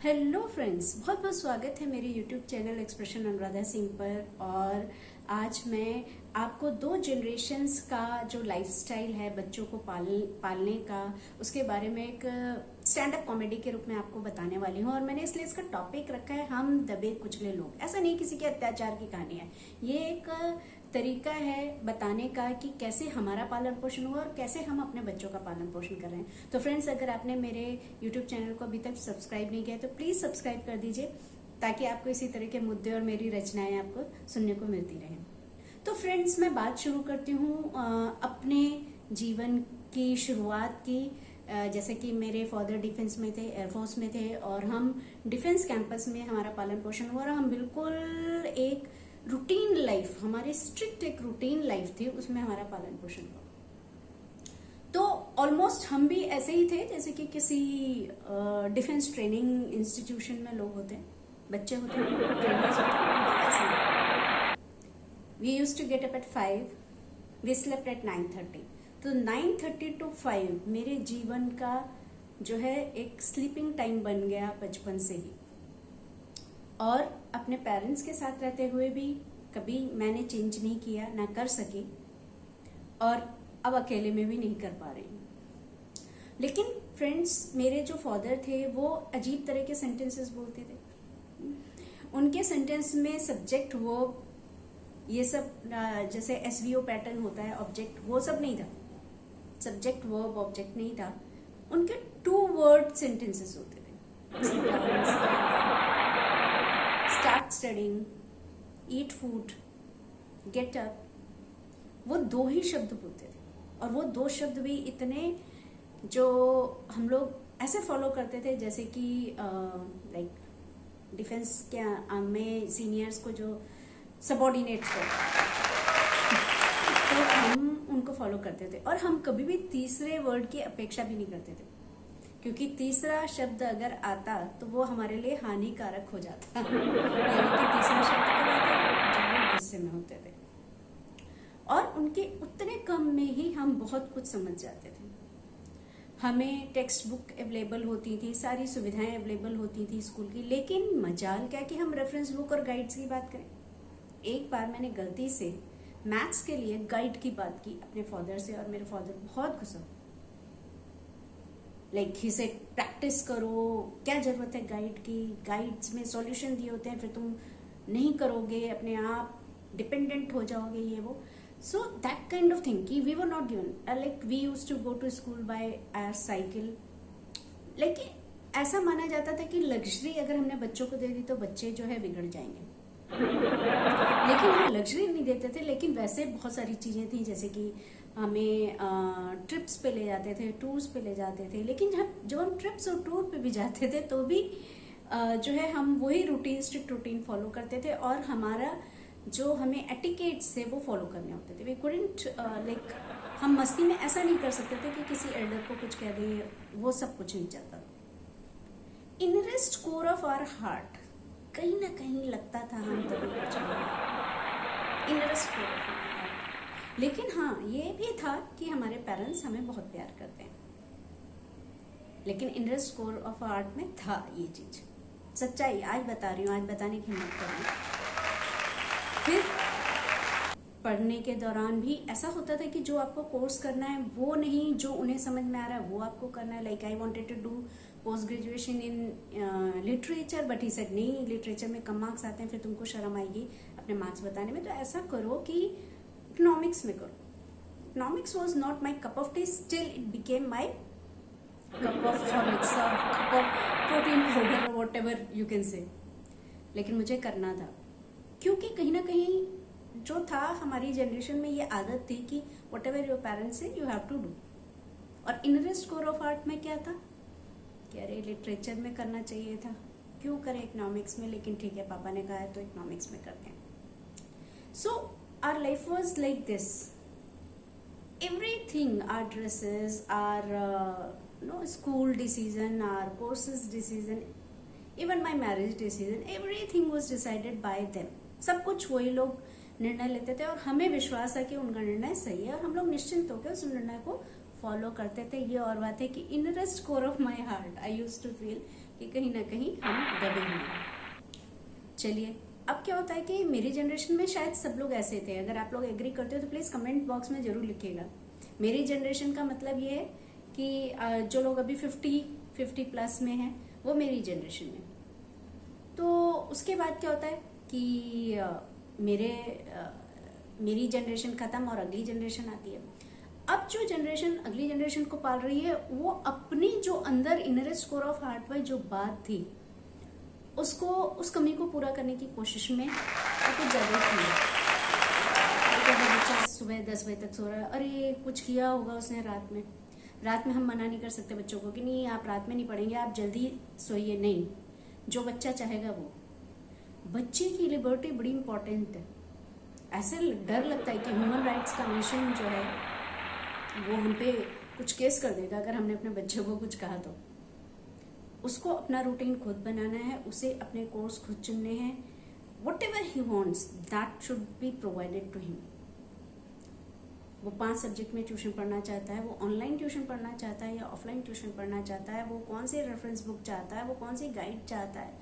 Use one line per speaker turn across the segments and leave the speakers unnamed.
Hello friends, बहुत बहुत स्वागत है मेरे YouTube channel expression Anuradha Singh पर। और आज मैं आपको दो जनरेशन्स का जो लाइफस्टाइल है बच्चों को पालने का, उसके बारे में एक स्टैंड अप कॉमेडी के रूप में आपको बताने वाली हूँ। और मैंने इसलिए इसका टॉपिक रखा है हम दबे कुचले लोग। ऐसा नहीं किसी के अत्याचार की कहानी है, ये एक तरीका है बताने का कि कैसे हमारा पालन पोषण हुआ और कैसे हम अपने बच्चों का पालन पोषण कर रहे हैं। तो फ्रेंड्स, अगर आपने मेरे YouTube चैनल को अभी तक सब्सक्राइब नहीं किया तो प्लीज सब्सक्राइब कर दीजिए, ताकि आपको इसी तरह के मुद्दे और मेरी रचनाएं आपको सुनने को मिलती रहें। तो फ्रेंड्स, मैं बात शुरू करती हूँ अपने जीवन की शुरुआत की। जैसे कि मेरे फादर डिफेंस में थे, एयरफोर्स में थे, और हम डिफेंस कैंपस में हमारा पालन पोषण हुआ। और हम बिल्कुल एक रूटीन लाइफ, हमारी स्ट्रिक्ट एक रूटीन लाइफ थी, उसमें हमारा पालन पोषण हुआ। तो ऑलमोस्ट हम भी ऐसे ही थे जैसे कि किसी डिफेंस ट्रेनिंग इंस्टीट्यूशन में लोग होते हैं, बच्चे होते हैं, ट्रेनर्स होते हैं। We used to get up at 5, we slept at 9:30। तो 9:30 to 5 मेरे जीवन का जो है एक स्लीपिंग टाइम बन गया बचपन से ही। और अपने पेरेंट्स के साथ रहते हुए भी कभी मैंने चेंज नहीं किया, ना कर सकी, और अब अकेले में भी नहीं कर पा रही हूँ। लेकिन फ्रेंड्स, मेरे जो फादर थे वो अजीब तरह के सेंटेंसेस बोलते थे। उनके सेंटेंस में सब्जेक्ट वर्ब ये सब, जैसे SVO पैटर्न होता है, ऑब्जेक्ट, वो सब नहीं था। सब्जेक्ट वर्ब ऑब्जेक्ट नहीं था। उनके 2 वर्ड सेंटेंसेस होते थे। Start studying, eat food, get up. वो 2 ही शब्द बोलते थे, और वो 2 शब्द भी इतने जो हम लोग ऐसे फॉलो करते थे जैसे कि लाइक डिफेंस के में सीनियर्स को जो सबऑर्डिनेट्स होते, तो हम उनको फॉलो करते थे। और हम कभी भी तीसरे वर्ड की अपेक्षा भी नहीं करते थे, क्योंकि तीसरा शब्द अगर आता तो वो हमारे लिए हानिकारक हो जाता। यानी कि तीसरा शब्द कब आता जब वो गुस्से में होते थे। और उनके उतने कम में ही हम बहुत कुछ समझ जाते थे। हमें टेक्स्ट बुक अवेलेबल होती थी, सारी सुविधाएं अवेलेबल होती थी स्कूल की, लेकिन मजाल क्या कि हम रेफरेंस बुक और गाइड्स की बात करें। एक बार मैंने गलती से मैथ्स के लिए गाइड की बात की अपने फादर से, और मेरे फादर बहुत गुस्सा। लाइक ही से प्रैक्टिस करो, क्या जरूरत है गाइड की, गाइड्स में सॉल्यूशन दिए होते हैं, फिर तुम नहीं करोगे, अपने आप डिपेंडेंट हो जाओगे, ये वो। So that kind of thing कि we were not given, like we used to go to school by our cycle. लेकिन ऐसा माना जाता था कि लग्जरी अगर हमने बच्चों को दे दी तो बच्चे जो है बिगड़ जाएंगे। लेकिन हाँ, लग्जरी नहीं देते थे, लेकिन वैसे बहुत सारी चीजें थी, जैसे कि हमें ट्रिप्स पे ले जाते थे, टूर्स पे ले जाते थे। लेकिन जब हम ट्रिप्स और टूर पे भी जाते थे तो भी जो है हम वही रूटीन, स्ट्रिक्ट रूटीन फॉलो करते थे, और हमारा जो हमें एटिकेट्स थे वो फॉलो करने होते थे। वी कुडंट लाइक, हम मस्ती में ऐसा नहीं कर सकते थे कि किसी एल्डर को कुछ कह दें, वो सब कुछ नहीं चलता। इनरेस्ट कोर ऑफ आवर हार्ट कहीं ना कहीं लगता था हम तभी कुछ इनरेस्ट कोर ऑफ आवर हार्ट। लेकिन हाँ, ये भी था कि हमारे पेरेंट्स हमें बहुत प्यार करते हैं, लेकिन इनरेस्ट कोर ऑफ हार्ट में था ये चीज। सच्चाई आज बता रही हूँ, आज बताने की हिम्मत कर रही हूँ। फिर पढ़ने के दौरान भी ऐसा होता था कि जो आपको कोर्स करना है वो नहीं, जो उन्हें समझ में आ रहा है वो आपको करना है। Like I wanted to do post graduation in literature, but he said नहीं, लिटरेचर में कम मार्क्स आते हैं, फिर तुमको शर्म आएगी अपने मार्क्स बताने में, तो ऐसा करो कि इकोनॉमिक्स में करो। Economics was not my cup of T, still it became my cup of Horlicks, cup of protein powder, what ever you can say. लेकिन मुझे करना था, क्योंकि कहीं ना कहीं जो था हमारी जनरेशन में ये आदत थी कि वट एवर योर पेरेंट्स से यू हैव टू डू। और इनरेस्ट कोर ऑफ आर्ट में क्या था कि अरे लिटरेचर में करना चाहिए था, क्यों करें इकोनॉमिक्स में, लेकिन ठीक है पापा ने कहा है तो इकोनॉमिक्स में करते हैं। So our life was like this, everything, our dresses, our school decision, our courses decision, even my marriage decision, everything was decided by them. सब कुछ वही लोग निर्णय लेते थे, और हमें विश्वास है कि उनका निर्णय सही है, और हम लोग निश्चिंत होकर उस निर्णय को फॉलो करते थे। ये और बात है कि interest core of my heart I used to feel कि कहीं ना कहीं हम दबे हुए हैं। चलिए, अब क्या होता है कि मेरी जनरेशन में शायद सब लोग ऐसे थे। अगर आप लोग एग्री करते हो तो प्लीज कमेंट बॉक्स में जरूर लिखिएगा। मेरी जनरेशन का मतलब ये है कि जो लोग अभी 50 प्लस में हैं वो मेरी जनरेशन में। तो उसके बाद क्या होता है कि मेरी जनरेशन खत्म और अगली जनरेशन आती है। अब जो जनरेशन अगली जनरेशन को पाल रही है वो अपनी जो अंदर इनरेस्ट कोर ऑफ हार्ट में जो बात थी उसको, उस कमी को पूरा करने की कोशिश में कुछ ज्यादा की है। बच्चा सुबह 10 बजे तक सो रहा है, अरे कुछ किया होगा उसने रात में हम मना नहीं कर सकते बच्चों को कि नहीं आप रात में नहीं पढ़ेंगे, आप जल्दी सोइए। नहीं, जो बच्चा चाहेगा वो। बच्चे की लिबर्टी बड़ी इंपॉर्टेंट है। ऐसे डर लगता है कि ह्यूमन राइट्स कमीशन जो है वो हम पे कुछ केस कर देगा अगर हमने अपने बच्चे को कुछ कहा तो। उसको अपना रूटीन खुद बनाना है, उसे अपने कोर्स खुद चुनने हैं। whatever he wants that should be provided to him। वो 5 सब्जेक्ट में ट्यूशन पढ़ना चाहता है, वो ऑनलाइन ट्यूशन पढ़ना चाहता है या ऑफलाइन ट्यूशन पढ़ना चाहता है, वो कौन सी रेफरेंस बुक चाहता है, वो कौन सी गाइड चाहता है,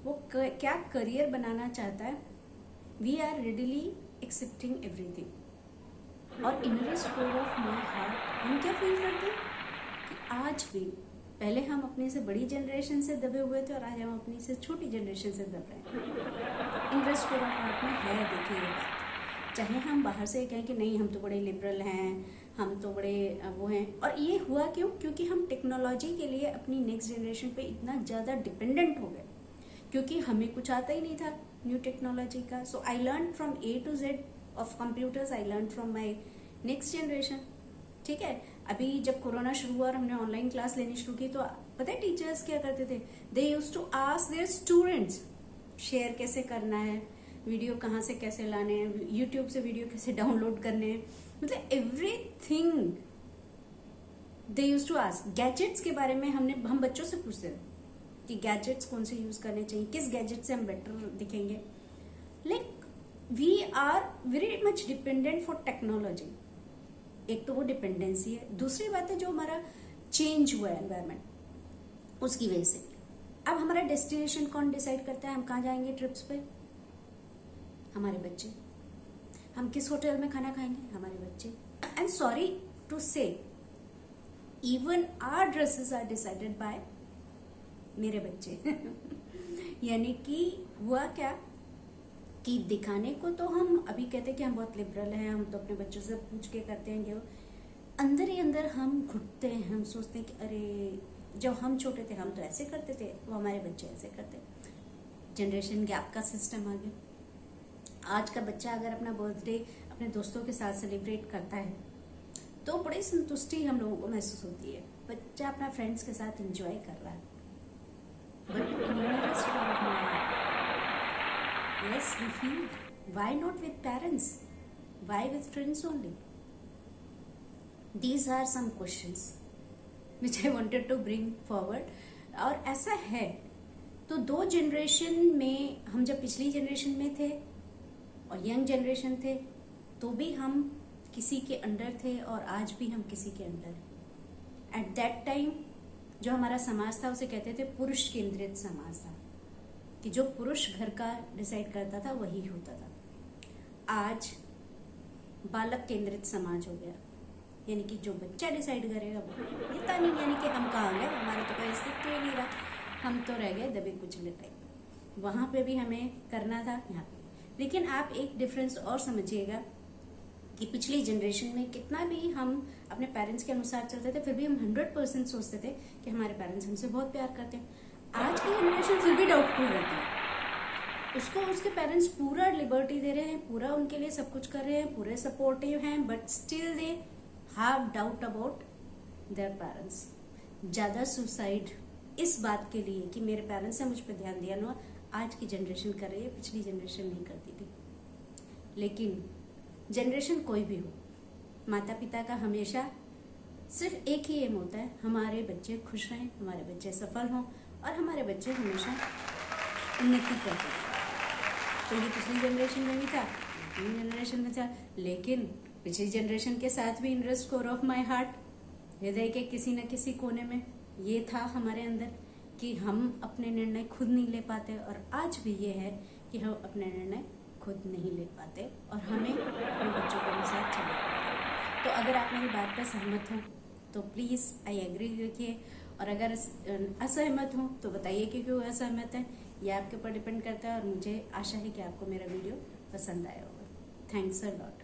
वो क्या करियर बनाना चाहता है, we are readily accepting everything. और इनरेस्ट कोर ऑफ माई हार्ट हम क्या फील करते हैं कि आज भी, पहले हम अपने से बड़ी जनरेशन से दबे हुए थे और आज हम अपनी से छोटी जनरेशन से दब रहे हैं। इनरेस्ट कोर ऑफ हार्ट में है, देखिए ये बात। चाहे हम बाहर से कहें कि नहीं हम तो बड़े लिबरल हैं, हम तो बड़े वो हैं, और ये हुआ क्यों? क्योंकि हम टेक्नोलॉजी के लिए अपनी नेक्स्ट जनरेशन पे इतना ज़्यादा डिपेंडेंट हो गए, क्योंकि हमें कुछ आता ही नहीं था न्यू टेक्नोलॉजी का। So I learn from A to Z of computers, I learn from my next generation. ठीक है, अभी जब कोरोना शुरू हुआ और हमने ऑनलाइन क्लास लेनी शुरू की तो पता है टीचर्स क्या करते थे? They used to ask their students share कैसे करना है, वीडियो कहाँ से कैसे लाने हैं, यूट्यूब से वीडियो कैसे डाउनलोड करने हैं, मतलब everything they used to ask. Gadgets के बारे में हम बच्चों से पूछते थे कि गैजेट्स कौन से यूज करने चाहिए, किस गैजेट से हम बेटर दिखेंगे। Like we are very much dependent for technology. एक तो वो डिपेंडेंसी है, दूसरी बात है जो हमारा चेंज हुआ है एनवायरमेंट, उसकी वजह से। अब हमारा डेस्टिनेशन कौन डिसाइड करता है, हम कहाँ जाएंगे ट्रिप्स पे? हमारे बच्चे। हम किस होटल में खाना खाएंगे? हमारे बच्चे। And sorry to say even our dresses are decided by मेरे बच्चे। यानी कि हुआ क्या कि दिखाने को तो हम अभी कहते हैं कि हम बहुत लिबरल हैं, हम तो अपने बच्चों से पूछ के करते हैं, अंदर ही अंदर हम घुटते हैं, हम सोचते हैं कि अरे जब हम छोटे थे हम तो ऐसे करते थे, वो हमारे बच्चे ऐसे करते। जनरेशन गैप का सिस्टम आ गया। आज का बच्चा अगर अपना बर्थडे अपने दोस्तों के साथ सेलिब्रेट करता है तो बड़ी संतुष्टि हम लोगों को महसूस होती है, बच्चा अपना फ्रेंड्स के साथ एंजॉय कर रहा है। Yes, we feel. Why not with parents? Why with friends only? These are some questions which I wanted to bring forward. और ऐसा है तो 2 जनरेशन में, हम जब पिछली जनरेशन में थे और यंग जनरेशन थे तो भी हम किसी के अंडर थे और आज भी हम किसी के अंडर हैं। एट दैट टाइम जो हमारा समाज था उसे कहते थे पुरुष केंद्रित समाज था, कि जो पुरुष घर का डिसाइड करता था वही होता था। आज बालक केंद्रित समाज हो गया, यानी कि जो बच्चा डिसाइड करेगा वो। पता नहीं यानी कि हम कहाँ गए, हमारा तो कोई अस्तित्व ही नहीं रहा, हम तो रह गए दबे कुचले टाइप। वहां पे भी हमें करना था, यहाँ पे। लेकिन आप एक डिफरेंस और समझिएगा कि पिछली जनरेशन में कितना भी हम अपने पेरेंट्स के अनुसार चलते थे फिर भी हम 100% सोचते थे कि हमारे पेरेंट्स हमसे बहुत प्यार करते हैं। आज की जनरेशन फिर भी डाउटफुल रहती है, उसको उसके पेरेंट्स पूरा लिबर्टी दे रहे हैं, पूरा उनके लिए सब कुछ कर रहे हैं, पूरे सपोर्टिव हैं, but still they have doubt about their parents. ज्यादा सुसाइड इस बात के लिए कि मेरे पेरेंट्स ने मुझ पर ध्यान दिया ना, आज की जनरेशन कर रही है, पिछली जनरेशन नहीं करती थी। लेकिन जनरेशन कोई भी हो, माता पिता का हमेशा सिर्फ एक ही एम होता है, हमारे बच्चे खुश रहें, हमारे बच्चे सफल हों और हमारे बच्चे हमेशा उन्नति करते हैं। तो ये पिछली जनरेशन में भी था, पिछली जनरेशन में था, लेकिन पिछली जनरेशन के साथ भी इनरेस्ट कोर ऑफ माई हार्ट, हृदय के किसी न किसी कोने में ये था हमारे अंदर कि हम अपने निर्णय खुद नहीं ले पाते, और आज भी ये है कि हम अपने निर्णय खुद नहीं ले पाते और हमें अपने बच्चों के अनुसार चलना पड़ता है। तो अगर आप मेरी बात पर सहमत हो तो प्लीज़ आई एग्री लिखिए, और अगर असहमत हो तो बताइए कि क्यों असहमत है, ये आपके ऊपर डिपेंड करता है। और मुझे आशा है कि आपको मेरा वीडियो पसंद आया होगा। Thanks a lot.